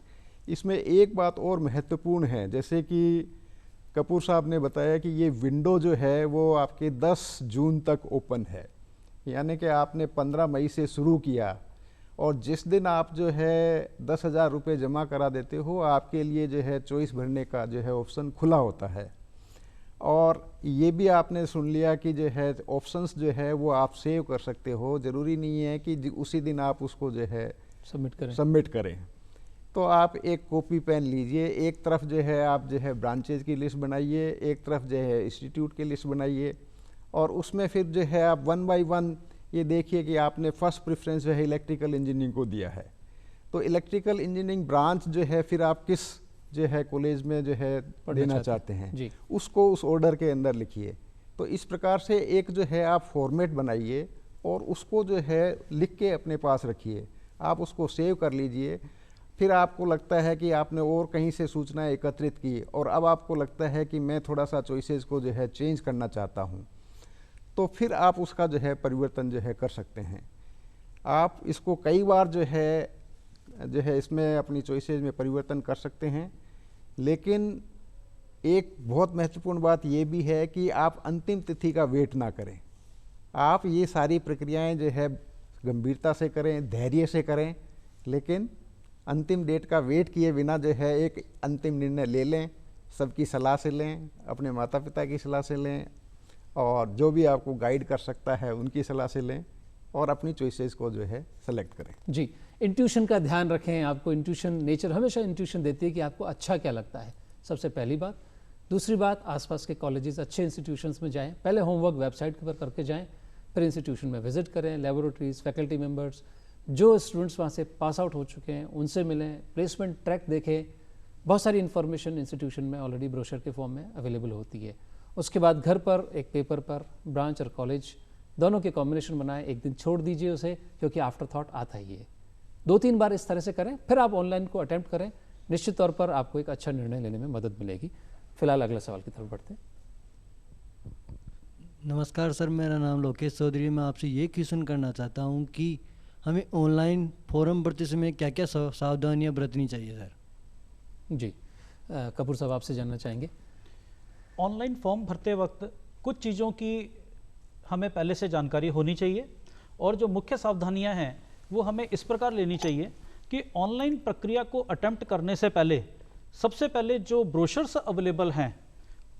इसमें एक बात और महत्वपूर्ण है, जैसे कि कपूर साहब ने बताया कि ये विंडो जो है वो आपके 10 जून तक ओपन है, यानी कि आपने 15 मई से शुरू किया और जिस दिन आप जो है 10,000 रुपये जमा करा देते हो आपके लिए जो है चॉइस भरने का जो है ऑप्शन खुला होता है। और ये भी आपने सुन लिया कि जो है ऑप्शंस जो है वो आप सेव कर सकते हो, ज़रूरी नहीं है कि उसी दिन आप उसको जो है सबमिट करें। तो आप एक कॉपी पेन लीजिए, एक तरफ जो है आप जो है ब्रांचेज की लिस्ट बनाइए, एक तरफ जो है इंस्टीट्यूट की लिस्ट बनाइए, और उसमें फिर जो है आप 1 बाय 1 ये देखिए कि आपने फर्स्ट प्रेफरेंस जो है इलेक्ट्रिकल इंजीनियरिंग को दिया है, तो इलेक्ट्रिकल इंजीनियरिंग ब्रांच जो है फिर आप किस जो है कॉलेज में जो है देना चाहते हैं उसको उस ऑर्डर के अंदर लिखिए। तो इस प्रकार से एक जो है आप फॉर्मेट बनाइए और उसको जो है लिख के अपने पास रखिए, आप उसको सेव कर लीजिए। फिर आपको लगता है कि आपने और कहीं से सूचनाएं एकत्रित की और अब आपको लगता है कि मैं थोड़ा सा चॉइसेस को जो है चेंज करना चाहता हूँ, तो फिर आप उसका जो है परिवर्तन जो है कर सकते हैं। आप इसको कई बार जो है इसमें अपनी चॉइसेस में परिवर्तन कर सकते हैं, लेकिन एक बहुत महत्वपूर्ण बात ये भी है कि आप अंतिम तिथि का वेट ना करें। आप ये सारी प्रक्रियाएं जो है गंभीरता से करें, धैर्य से करें, लेकिन अंतिम डेट का वेट किए बिना जो है एक अंतिम निर्णय ले लें। सबकी सलाह से लें, अपने माता पिता की सलाह से लें, और जो भी आपको गाइड कर सकता है उनकी सलाह से लें, और अपनी चॉइसेस को जो है सेलेक्ट करें। जी, इंट्यूशन का ध्यान रखें। आपको इंट्यूशन, नेचर हमेशा इंट्यूशन देती है कि आपको अच्छा क्या लगता है, सबसे पहली बात। दूसरी बात, आसपास के कॉलेजेस, अच्छे इंस्टीट्यूशंस में जाएं, पहले होमवर्क वेबसाइट पर करके जाएं, फिर इंस्टीट्यूशन में विजिट करें, लेबोरेटरीज, फैकल्टी मेंबर्स, जो स्टूडेंट्स वहाँ से पास आउट हो चुके हैं उनसे मिलें, प्लेसमेंट ट्रैक देखें। बहुत सारी इन्फॉर्मेशन इंस्टीट्यूशन में ऑलरेडी ब्रोशर के फॉर्म में अवेलेबल होती है। उसके बाद घर पर एक पेपर पर ब्रांच और कॉलेज दोनों के कॉम्बिनेशन बनाएं, एक दिन छोड़ दीजिए उसे, क्योंकि आफ्टर थॉट आता ही है। 2-3 बार इस तरह से करें, फिर आप ऑनलाइन को अटेम्प्ट करें, निश्चित तौर पर आपको एक अच्छा निर्णय लेने में मदद मिलेगी। फिलहाल अगले सवाल की तरफ बढ़ते हैं। नमस्कार सर, मेरा नाम लोकेश चौधरी है। मैं आपसे ये क्वेश्चन करना चाहता हूँ कि हमें ऑनलाइन फॉर्म भरते समय क्या क्या सावधानियाँ बरतनी चाहिए सर? जी, कपूर साहब आपसे जानना चाहेंगे। ऑनलाइन फॉर्म भरते वक्त कुछ चीज़ों की हमें पहले से जानकारी होनी चाहिए, और जो मुख्य सावधानियां हैं वो हमें इस प्रकार लेनी चाहिए कि ऑनलाइन प्रक्रिया को अटेम्प्ट करने से पहले सबसे पहले जो ब्रोशर्स अवेलेबल हैं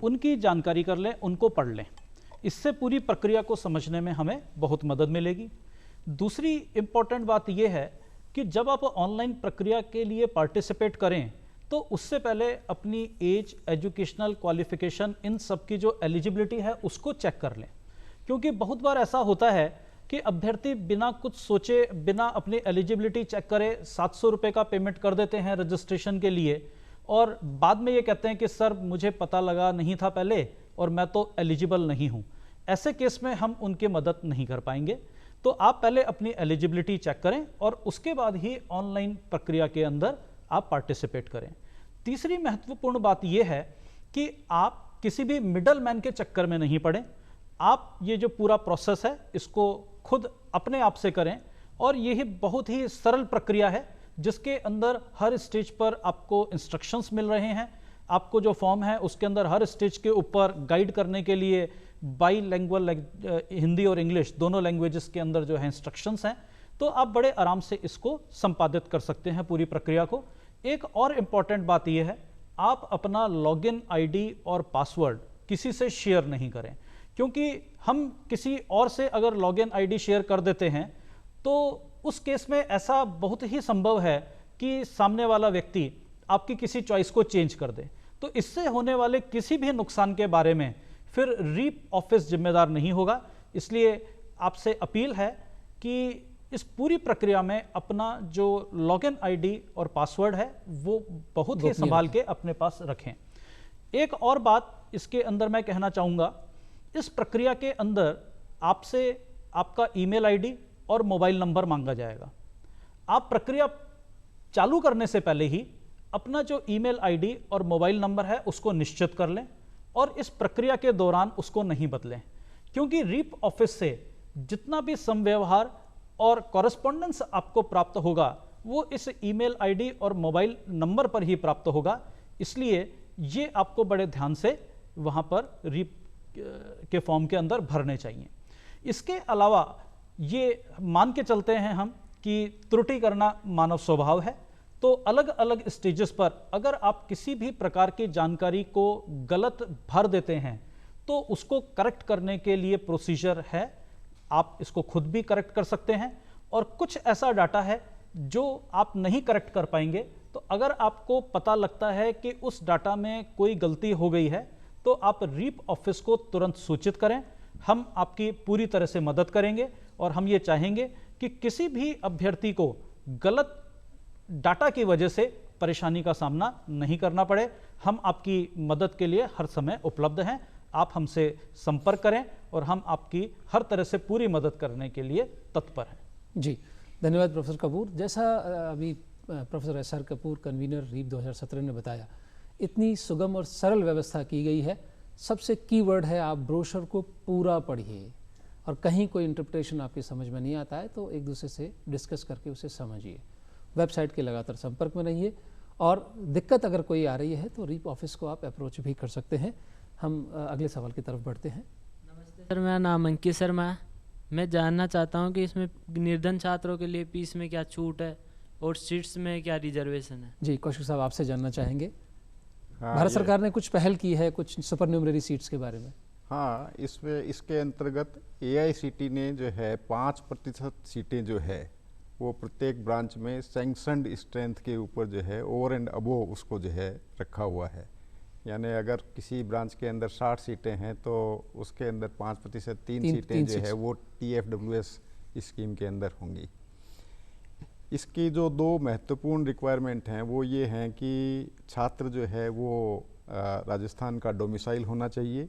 उनकी जानकारी कर लें, उनको पढ़ लें। इससे पूरी प्रक्रिया को समझने में हमें बहुत मदद मिलेगी। दूसरी इम्पॉर्टेंट बात यह है कि जब आप ऑनलाइन प्रक्रिया के लिए पार्टिसिपेट करें तो उससे पहले अपनी एज, एजुकेशनल क्वालिफिकेशन, इन सब की जो एलिजिबिलिटी है उसको चेक कर लें, क्योंकि बहुत बार ऐसा होता है कि अभ्यर्थी बिना कुछ सोचे, बिना अपनी एलिजिबिलिटी चेक करे 700 रुपये का पेमेंट कर देते हैं रजिस्ट्रेशन के लिए, और बाद में ये कहते हैं कि सर मुझे पता लगा नहीं था पहले और मैं तो एलिजिबल नहीं हूँ। ऐसे केस में हम उनकी मदद नहीं कर पाएंगे। तो आप पहले अपनी एलिजिबिलिटी चेक करें और उसके बाद ही ऑनलाइन प्रक्रिया के अंदर आप पार्टिसिपेट करें। तीसरी महत्वपूर्ण बात यह है कि आप किसी भी मिडल मैन के चक्कर में नहीं पड़ें। आप ये जो पूरा प्रोसेस है इसको खुद अपने आप से करें, और यही बहुत ही सरल प्रक्रिया है जिसके अंदर हर स्टेज पर आपको इंस्ट्रक्शंस मिल रहे हैं। आपको जो फॉर्म है उसके अंदर हर स्टेज के ऊपर गाइड करने के लिए बाईलैंग्वेज, हिंदी और इंग्लिश दोनों लैंग्वेजेस के अंदर जो है इंस्ट्रक्शंस हैं। तो आप बड़े आराम से इसको संपादित कर सकते हैं पूरी प्रक्रिया को। एक और इम्पॉर्टेंट बात यह है, आप अपना लॉगिन आईडी और पासवर्ड किसी से शेयर नहीं करें, क्योंकि हम किसी और से अगर लॉगिन आईडी शेयर कर देते हैं तो उस केस में ऐसा बहुत ही संभव है कि सामने वाला व्यक्ति आपकी किसी चॉइस को चेंज कर दे। तो इससे होने वाले किसी भी नुकसान के बारे में फिर रीप ऑफिस जिम्मेदार नहीं होगा। इसलिए आपसे अपील है कि इस पूरी प्रक्रिया में अपना जो लॉगिन आईडी और पासवर्ड है वो बहुत ही संभाल के अपने पास रखें। एक और बात इसके अंदर मैं कहना चाहूँगा, इस प्रक्रिया के अंदर आपसे आपका ईमेल आईडी और मोबाइल नंबर मांगा जाएगा। आप प्रक्रिया चालू करने से पहले ही अपना जो ईमेल आईडी और मोबाइल नंबर है उसको निश्चित कर लें, और इस प्रक्रिया के दौरान उसको नहीं बदलें, क्योंकि रीप ऑफिस से जितना भी संव्यवहार और कॉरेस्पॉन्डेंस आपको प्राप्त होगा वो इस ईमेल आईडी और मोबाइल नंबर पर ही प्राप्त होगा। इसलिए ये आपको बड़े ध्यान से वहाँ पर रीप के फॉर्म के अंदर भरने चाहिए। इसके अलावा ये मान के चलते हैं हम कि त्रुटि करना मानव स्वभाव है, तो अलग अलग स्टेजेस पर अगर आप किसी भी प्रकार की जानकारी को गलत भर देते हैं तो उसको करेक्ट करने के लिए प्रोसीजर है। आप इसको खुद भी करेक्ट कर सकते हैं, और कुछ ऐसा डाटा है जो आप नहीं करेक्ट कर पाएंगे, तो अगर आपको पता लगता है कि उस डाटा में कोई गलती हो गई है तो आप रीप ऑफिस को तुरंत सूचित करें। हम आपकी पूरी तरह से मदद करेंगे, और हम ये चाहेंगे कि किसी भी अभ्यर्थी को गलत डाटा की वजह से परेशानी का सामना नहीं करना पड़े। हम आपकी मदद के लिए हर समय उपलब्ध हैं। आप हमसे संपर्क करें और हम आपकी हर तरह से पूरी मदद करने के लिए तत्पर हैं। जी, धन्यवाद प्रोफेसर कपूर। जैसा अभी professor SR. Kapoor, convener REAP 2017 ने बताया, इतनी सुगम और सरल व्यवस्था की गई है। सबसे कीवर्ड है, आप ब्रोशर को पूरा पढ़िए, और कहीं कोई इंटरप्रिटेशन आपकी समझ में नहीं आता है तो एक दूसरे से डिस्कस करके उसे समझिए। वेबसाइट के लगातार संपर्क में रहिए, और दिक्कत अगर कोई आ रही है तो रीप ऑफिस को आप अप्रोच भी कर सकते हैं। हम अगले सवाल की तरफ बढ़ते हैं। नमस्ते सर, मेरा नाम अंकित शर्मा है। मैं जानना चाहता हूं कि इसमें निर्धन छात्रों के लिए फीस में क्या छूट है और सीट्स में क्या रिजर्वेशन है। जी, कौशिक साहब आपसे जानना चाहेंगे। हाँ, भारत सरकार ने कुछ पहल की है कुछ सुपरन्यूमररी सीट्स के बारे में। हाँ, इसके अंतर्गत AICTE ने जो है 5% सीटें जो है वो प्रत्येक ब्रांच में सैंक्शनड स्ट्रेंथ के ऊपर जो है ओवर एंड अबोव उसको जो है रखा हुआ है। यानी अगर किसी ब्रांच के अंदर 60 सीटें हैं तो उसके अंदर 5% तीन सीटें जो है वो TFWS स्कीम के अंदर होंगी। इसकी जो दो महत्वपूर्ण रिक्वायरमेंट हैं वो ये हैं कि छात्र जो है वो राजस्थान का डोमिसाइल होना चाहिए,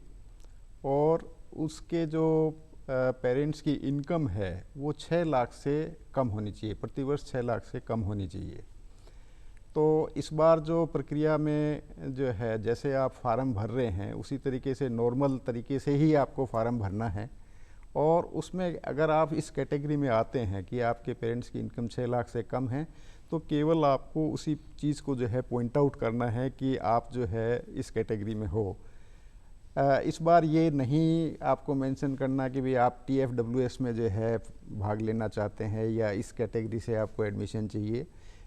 और उसके जो पेरेंट्स की इनकम है वो 6 लाख से कम होनी चाहिए, प्रतिवर्ष 6 लाख से कम होनी चाहिए। तो इस बार जो प्रक्रिया में जो है, जैसे आप फार्म भर रहे हैं उसी तरीके से नॉर्मल तरीके से ही आपको फार्म भरना है, और उसमें अगर आप इस कैटेगरी में आते हैं कि आपके पेरेंट्स की इनकम 6 लाख से कम है, तो केवल आपको उसी चीज़ को जो है पॉइंट आउट करना है कि आप जो है इस कैटेगरी में हो। इस बार ये नहीं आपको मेंशन करना कि भाई आप TFWS में जो है भाग लेना चाहते हैं या इस कैटेगरी से आपको एडमिशन चाहिए।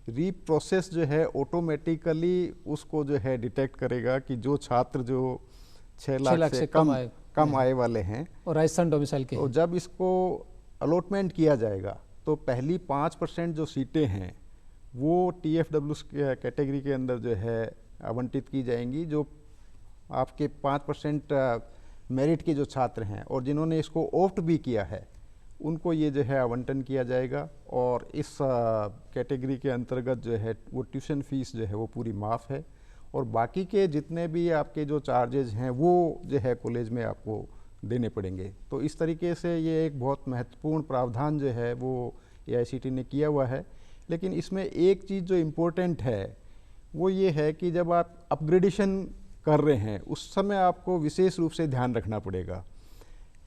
रीप प्रोसेस जो है ऑटोमेटिकली उसको जो है डिटेक्ट करेगा कि जो छात्र जो 6 लाख से कम आय वाले हैं और राजस्थान डोमिसाइल के, तो जब इसको अलॉटमेंट किया जाएगा तो पहली 5% जो सीटें हैं वो TFWS कैटेगरी के अंदर जो है आवंटित की जाएंगी। जो आपके 5% मेरिट के जो छात्र हैं और जिन्होंने इसको ऑप्ट भी किया है उनको ये जो है आवंटन किया जाएगा, और इस कैटेगरी के अंतर्गत जो है वो ट्यूशन फीस जो है वो पूरी माफ़ है, और बाकी के जितने भी आपके जो चार्जेज हैं वो जो है कॉलेज में आपको देने पड़ेंगे। तो इस तरीके से ये एक बहुत महत्वपूर्ण प्रावधान जो है वो AICTE ने किया हुआ है। लेकिन इसमें एक चीज़ जो इम्पोर्टेंट है वो ये है कि जब आप अपग्रेडेशन कर रहे हैं उस समय आपको विशेष रूप से ध्यान रखना पड़ेगा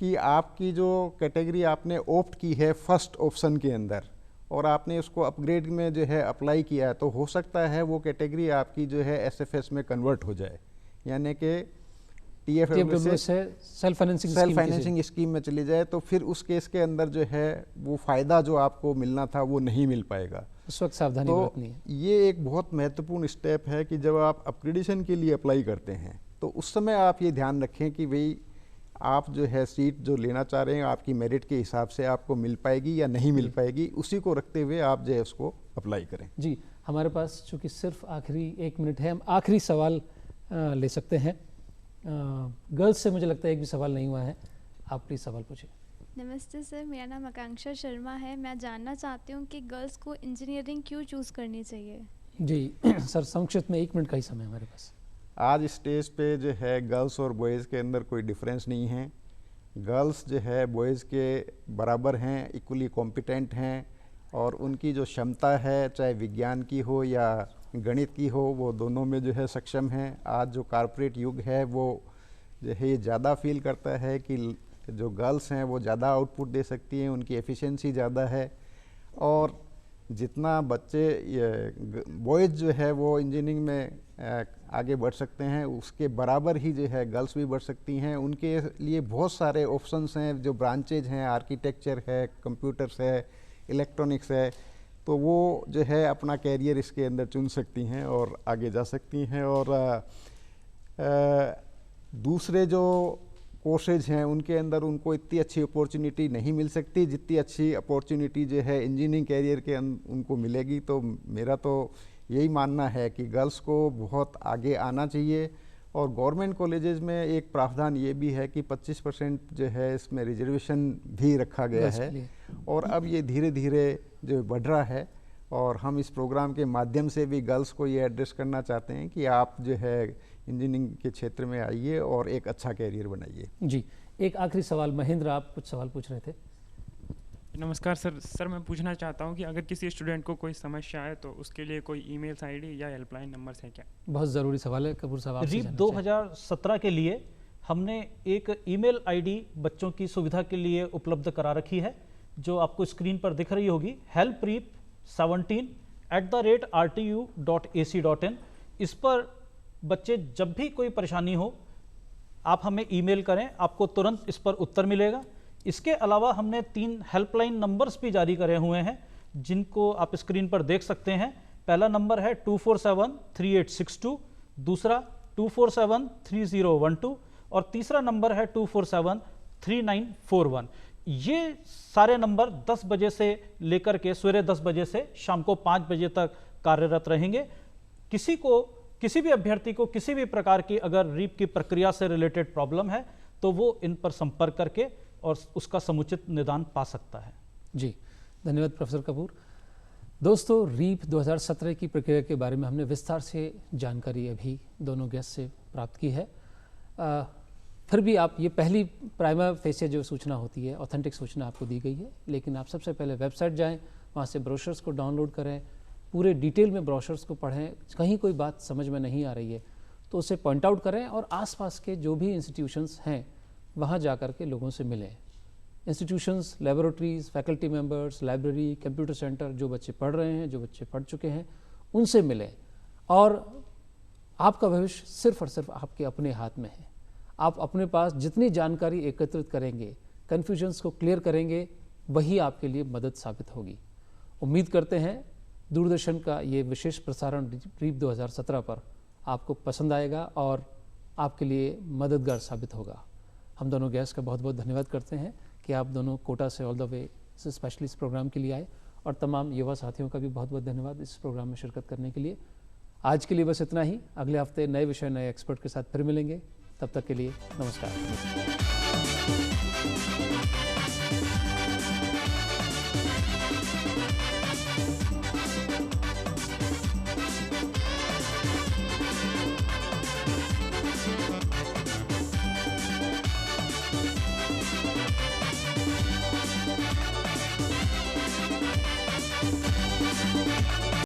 कि आपकी जो कैटेगरी आपने ऑप्ट की है फर्स्ट ऑप्शन के अंदर और आपने उसको अपग्रेड में जो है अप्लाई किया है, तो हो सकता है वो कैटेगरी आपकी जो है SFS में कन्वर्ट हो जाए, यानी कि TFWS से सेल्फ फाइनेंसिंग स्कीम में चली जाए, तो फिर उस केस के अंदर जो है वो फ़ायदा जो आपको मिलना था वो नहीं मिल पाएगा। उस वक्त सावधानी बरतनी है। ये एक बहुत महत्वपूर्ण स्टेप है कि जब आप अपग्रेडेशन के लिए अप्लाई करते हैं तो उस समय आप ये ध्यान रखें कि भाई आप जो है सीट जो लेना चाह रहे हैं आपकी मेरिट के हिसाब से आपको मिल पाएगी या नहीं मिल पाएगी, उसी को रखते हुए आप जो है उसको अप्लाई करें। जी, हमारे पास चूँकि सिर्फ आखिरी 1 मिनट है, हम आखिरी सवाल ले सकते हैं। गर्ल्स से मुझे लगता है एक भी सवाल नहीं हुआ है, आप प्लीज़ सवाल पूछिए। नमस्ते सर, मेरा नाम आकांक्षा शर्मा है। मैं जानना चाहती हूँ कि गर्ल्स को इंजीनियरिंग क्यों चूज़ करनी चाहिए। जी सर, संक्षिप्त में 1 मिनट का ही समय हमारे पास। आज स्टेज पे जो है गर्ल्स और बॉयज़ के अंदर कोई डिफरेंस नहीं है। गर्ल्स जो है बॉयज़ के बराबर हैं, इक्वली कॉम्पिटेंट हैं, और उनकी जो क्षमता है चाहे विज्ञान की हो या गणित की हो वो दोनों में जो है सक्षम हैं। आज जो कॉर्पोरेट युग है वो जो है ये ज़्यादा फील करता है कि जो गर्ल्स हैं वो ज़्यादा आउटपुट दे सकती हैं, उनकी एफिशिएंसी ज़्यादा है, और जितना बच्चे बॉयज़ जो है वो इंजीनियरिंग में आगे बढ़ सकते हैं उसके बराबर ही जो है गर्ल्स भी बढ़ सकती हैं। उनके लिए बहुत सारे ऑप्शंस हैं, जो ब्रांचेज हैं, आर्किटेक्चर है, कंप्यूटर्स है, इलेक्ट्रॉनिक्स है, तो वो जो है अपना कैरियर इसके अंदर चुन सकती हैं और आगे जा सकती हैं। और दूसरे जो कोर्सेज हैं उनके अंदर उनको इतनी अच्छी अपॉर्चुनिटी नहीं मिल सकती जितनी अच्छी अपॉर्चुनिटी जो है इंजीनियरिंग कैरियर के उनको मिलेगी। तो मेरा तो यही मानना है कि गर्ल्स को बहुत आगे आना चाहिए। और गवर्नमेंट कॉलेजेस में एक प्रावधान ये भी है कि 25% जो है इसमें रिजर्वेशन भी रखा गया है, और अब ये धीरे धीरे जो बढ़ रहा है। और हम इस प्रोग्राम के माध्यम से भी गर्ल्स को ये एड्रेस करना चाहते हैं कि आप जो है इंजीनियरिंग के क्षेत्र में आइए और एक अच्छा कैरियर बनाइए। जी, एक आखिरी सवाल, महेंद्र आप कुछ सवाल पूछ रहे थे। नमस्कार सर मैं पूछना चाहता हूं कि अगर किसी स्टूडेंट को कोई समस्या है तो उसके लिए कोई ईमेल आईडी या हेल्पलाइन नंबर्स है क्या? बहुत ज़रूरी सवाल है कपूर साहब, आपसे रीप 2017 के लिए हमने एक ईमेल आईडी बच्चों की सुविधा के लिए उपलब्ध करा रखी है, जो आपको स्क्रीन पर दिख रही होगी, helprep17@rtu.ac.in। इस पर बच्चे जब भी कोई परेशानी हो आप हमें ईमेल करें, आपको तुरंत इस पर उत्तर मिलेगा। इसके अलावा हमने 3 हेल्पलाइन नंबर्स भी जारी करे हुए हैं जिनको आप स्क्रीन पर देख सकते हैं। पहला नंबर है 2473862, दूसरा 2473012 और तीसरा नंबर है 2473941। ये सारे नंबर 10 बजे से लेकर के सवेरे 10 बजे से शाम को 5 बजे तक कार्यरत रहेंगे। किसी भी अभ्यर्थी को किसी भी प्रकार की अगर रीप की प्रक्रिया से रिलेटेड प्रॉब्लम है तो वो इन पर संपर्क करके और उसका समुचित निदान पा सकता है। जी, धन्यवाद प्रोफेसर कपूर। दोस्तों, रीप 2017 की प्रक्रिया के बारे में हमने विस्तार से जानकारी अभी दोनों गेस्ट से प्राप्त की है। फिर भी आप ये पहली प्राइमा फेसिया जो सूचना होती है, ऑथेंटिक सूचना आपको दी गई है, लेकिन आप सबसे पहले वेबसाइट जाएं, वहाँ से ब्रोशर्स को डाउनलोड करें, पूरे डिटेल में ब्रोशर्स को पढ़ें। कहीं कोई बात समझ में नहीं आ रही है तो उसे पॉइंट आउट करें और आसपास के जो भी इंस्टीट्यूशंस हैं वहाँ जा कर के लोगों से मिलें। Institutions, laboratories, faculty members, library, computer centre, जो बच्चे पढ़ रहे हैं, जो बच्चे पढ़ चुके हैं, उनसे मिलें। और आपका भविष्य सिर्फ और सिर्फ आपके अपने हाथ में है। आप अपने पास जितनी जानकारी एकत्रित करेंगे, कन्फ्यूजन्स को क्लियर करेंगे, वही आपके लिए मदद साबित होगी। उम्मीद करते हैं दूरदर्शन का ये विशेष प्रसारण रीप 2017 पर आपको पसंद आएगा और आपके लिए मददगार साबित होगा। हम दोनों गेस्ट का बहुत बहुत धन्यवाद करते हैं कि आप दोनों कोटा से ऑल द वे स्पेशली इस प्रोग्राम के लिए आए, और तमाम युवा साथियों का भी बहुत बहुत धन्यवाद इस प्रोग्राम में शिरकत करने के लिए। आज के लिए बस इतना ही। अगले हफ्ते नए विषय, नए एक्सपर्ट के साथ फिर मिलेंगे। तब तक के लिए नमस्कार।